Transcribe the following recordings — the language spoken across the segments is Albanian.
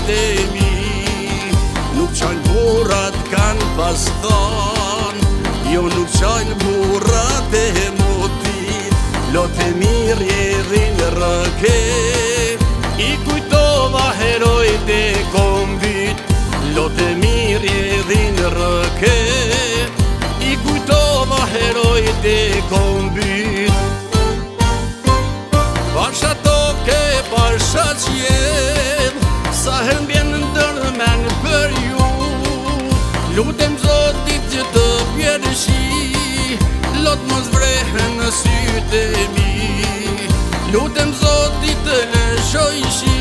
sytë e mi. Nuk qajnë burrat kanë pas thonë, jo nuk qajnë burrat e motit. Lotë e mirë jedhin rëke, i kujtova herojt e kombit. Lotë e mirë jedhin rëke, i kujtova herojt e kombit. Pasha toke, pasha qjedh, sa her mbjen ndërmen për ju. Lutem Zotit që të bjerëshi, lot mos vrehen në sytë e mi. Lutem Zotit të lëshojshi,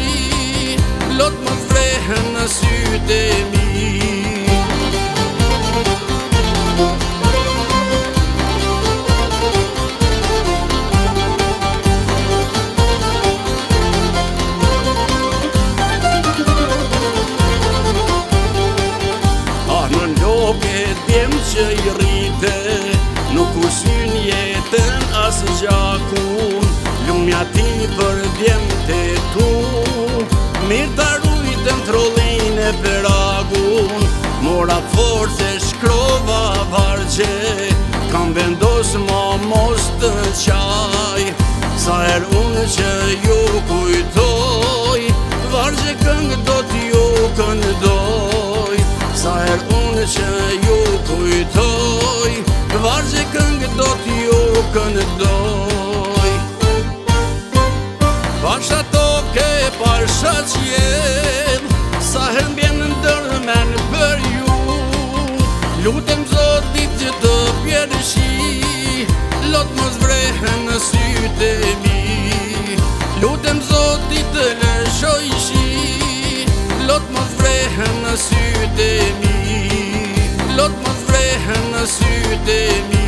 lot mos vrehen në sytë e mi. Djem që i rrite, nuk u syn jetën as gjakun. Lumja ti për djem të tu, mirë ta rujtën trollin e peragun. Mora force shkrova vargje, kam vendos ma mos të qaj. Sa her unë që ju kujtoj, vargje këngë do t'ju këndoj. Sa her unë që ju kujtoj, vargje këngë do t'ju këndoj. Pasha toke, pasha qjedh, sa her mbjen ndërmen për ju. Lutem Zotit që të bjerëshi, lot mos vrehen në sytë e mi. Lutem Zotit të lëshojshi, lot mos vrehen në sytë e mi. Lot mos vrehen në sytë e mi.